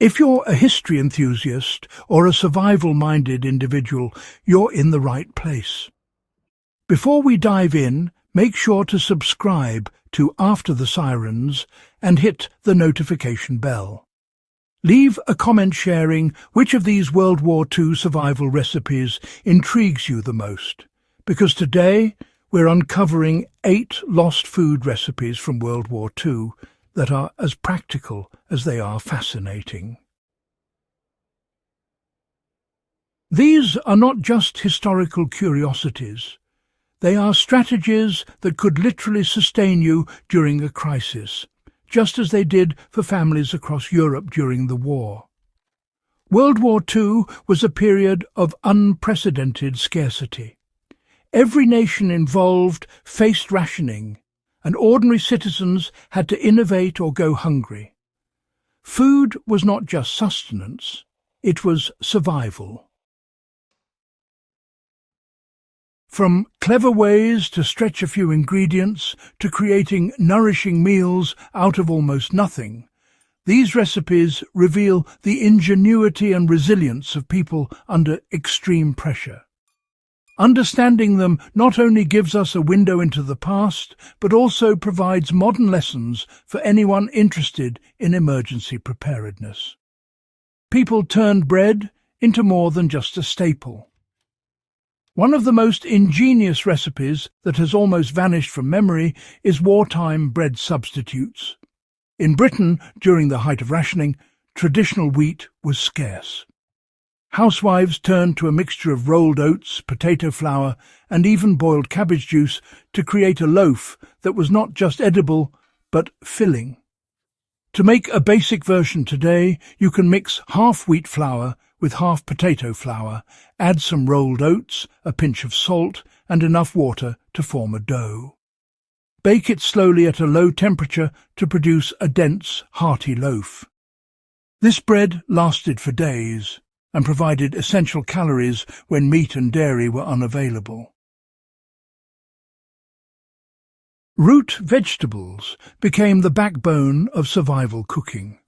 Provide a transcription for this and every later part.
If you're a history enthusiast or a survival-minded individual, you're in the right place. Before we dive in, make sure to subscribe to After the Sirens and hit the notification bell. Leave a comment sharing which of these World War II survival recipes intrigues you the most, because today we're uncovering 8 lost food recipes from World War II that are as practical as they are fascinating. These are not just historical curiosities. They are strategies that could literally sustain you during a crisis, just as they did for families across Europe during the war. World War II was a period of unprecedented scarcity. Every nation involved faced rationing, and ordinary citizens had to innovate or go hungry. Food was not just sustenance, it was survival. From clever ways to stretch a few ingredients to creating nourishing meals out of almost nothing, these recipes reveal the ingenuity and resilience of people under extreme pressure. Understanding them not only gives us a window into the past, but also provides modern lessons for anyone interested in emergency preparedness. People turned bread into more than just a staple. One of the most ingenious recipes that has almost vanished from memory is wartime bread substitutes. In Britain, during the height of rationing, traditional wheat was scarce. Housewives turned to a mixture of rolled oats, potato flour, and even boiled cabbage juice to create a loaf that was not just edible, but filling. To make a basic version today, you can mix half wheat flour with half potato flour, add some rolled oats, a pinch of salt, and enough water to form a dough. Bake it slowly at a low temperature to produce a dense, hearty loaf. This bread lasted for days and provided essential calories when meat and dairy were unavailable. Root vegetables became the backbone of survival cooking.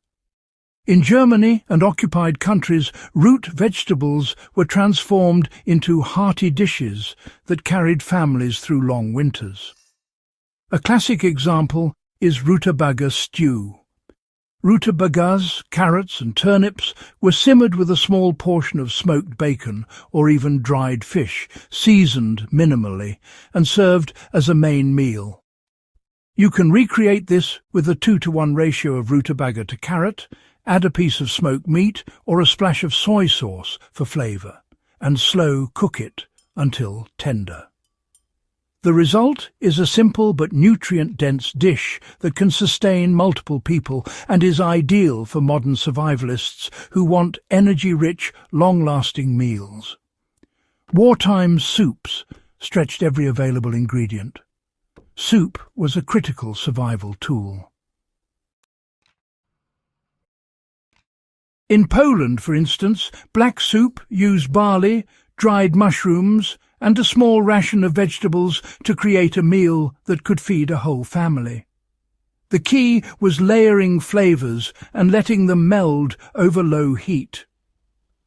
In Germany and occupied countries, root vegetables were transformed into hearty dishes that carried families through long winters. A classic example is rutabaga stew. Rutabagas, carrots and turnips were simmered with a small portion of smoked bacon or even dried fish, seasoned minimally, and served as a main meal. You can recreate this with a 2-to-1 ratio of rutabaga to carrot, add a piece of smoked meat or a splash of soy sauce for flavour, and slow cook it until tender. The result is a simple but nutrient-dense dish that can sustain multiple people and is ideal for modern survivalists who want energy-rich, long-lasting meals. Wartime soups stretched every available ingredient. Soup was a critical survival tool. In Poland, for instance, black soup used barley, dried mushrooms, and a small ration of vegetables to create a meal that could feed a whole family. The key was layering flavours and letting them meld over low heat.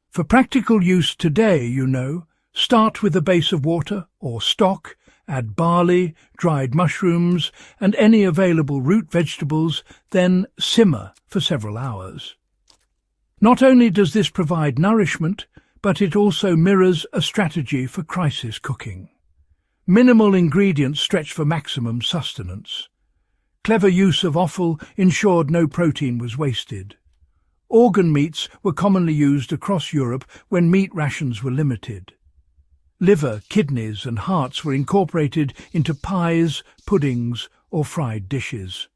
For practical use today, start with a base of water or stock, add barley, dried mushrooms, and any available root vegetables, then simmer for several hours. Not only does this provide nourishment, but it also mirrors a strategy for crisis cooking. Minimal ingredients stretch for maximum sustenance. Clever use of offal ensured no protein was wasted. Organ meats were commonly used across Europe when meat rations were limited. Liver, kidneys and hearts were incorporated into pies, puddings or fried dishes.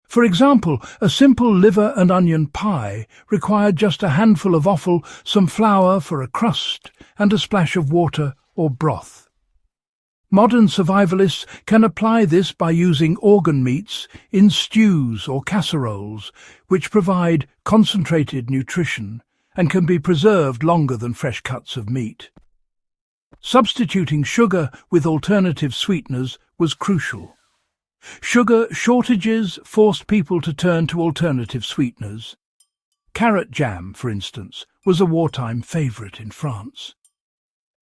For example, a simple liver and onion pie required just a handful of offal, some flour for a crust, and a splash of water or broth. Modern survivalists can apply this by using organ meats in stews or casseroles, which provide concentrated nutrition and can be preserved longer than fresh cuts of meat. Substituting sugar with alternative sweeteners was crucial. Sugar shortages forced people to turn to alternative sweeteners. Carrot jam, for instance, was a wartime favourite in France.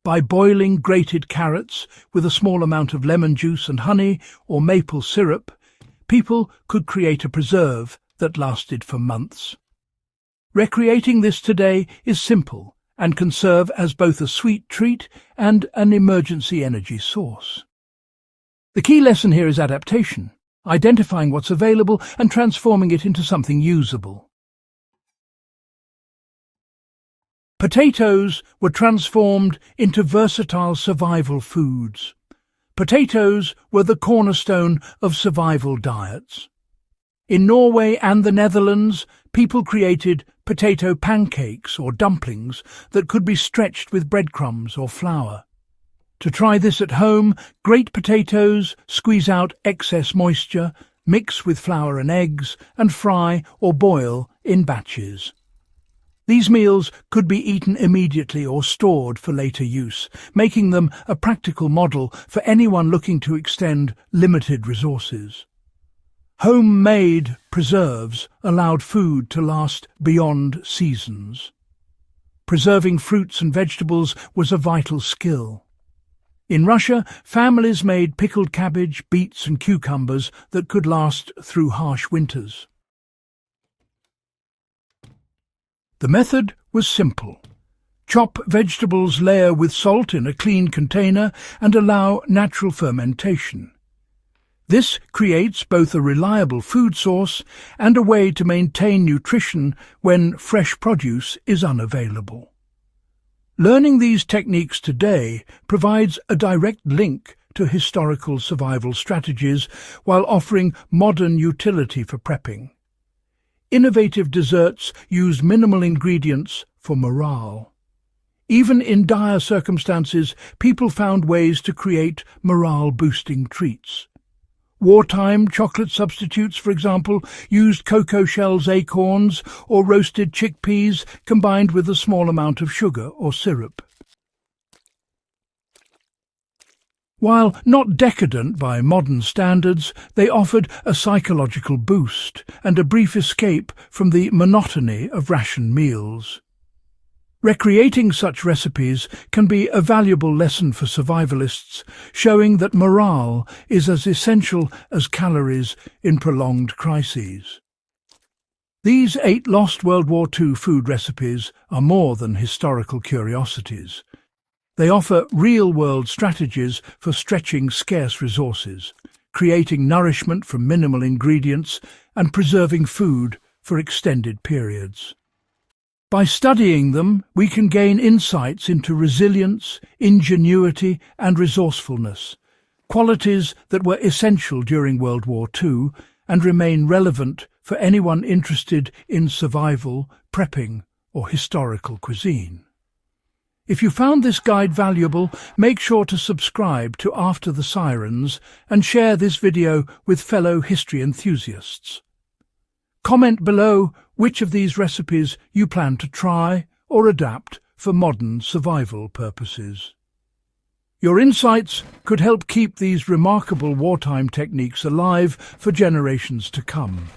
By boiling grated carrots with a small amount of lemon juice and honey or maple syrup, people could create a preserve that lasted for months. Recreating this today is simple and can serve as both a sweet treat and an emergency energy source. The key lesson here is adaptation, identifying what's available and transforming it into something usable. Potatoes were transformed into versatile survival foods. Potatoes were the cornerstone of survival diets. In Norway and the Netherlands, people created potato pancakes or dumplings that could be stretched with breadcrumbs or flour. To try this at home, grate potatoes, squeeze out excess moisture, mix with flour and eggs, and fry or boil in batches. These meals could be eaten immediately or stored for later use, making them a practical model for anyone looking to extend limited resources. Homemade preserves allowed food to last beyond seasons. Preserving fruits and vegetables was a vital skill. In Russia, families made pickled cabbage, beets and cucumbers that could last through harsh winters. The method was simple. Chop vegetables layer with salt in a clean container and allow natural fermentation. This creates both a reliable food source and a way to maintain nutrition when fresh produce is unavailable. Learning these techniques today provides a direct link to historical survival strategies while offering modern utility for prepping. Innovative desserts use minimal ingredients for morale. Even in dire circumstances, people found ways to create morale-boosting treats. Wartime chocolate substitutes, for example, used cocoa shells, acorns, or roasted chickpeas combined with a small amount of sugar or syrup. While not decadent by modern standards, they offered a psychological boost and a brief escape from the monotony of ration meals. Recreating such recipes can be a valuable lesson for survivalists, showing that morale is as essential as calories in prolonged crises. These 8 lost World War II food recipes are more than historical curiosities. They offer real-world strategies for stretching scarce resources, creating nourishment from minimal ingredients, and preserving food for extended periods. By studying them, we can gain insights into resilience, ingenuity, and resourcefulness, qualities that were essential during World War II and remain relevant for anyone interested in survival, prepping, or historical cuisine. If you found this guide valuable, make sure to subscribe to After the Sirens and share this video with fellow history enthusiasts. Comment below which of these recipes you plan to try or adapt for modern survival purposes. Your insights could help keep these remarkable wartime techniques alive for generations to come.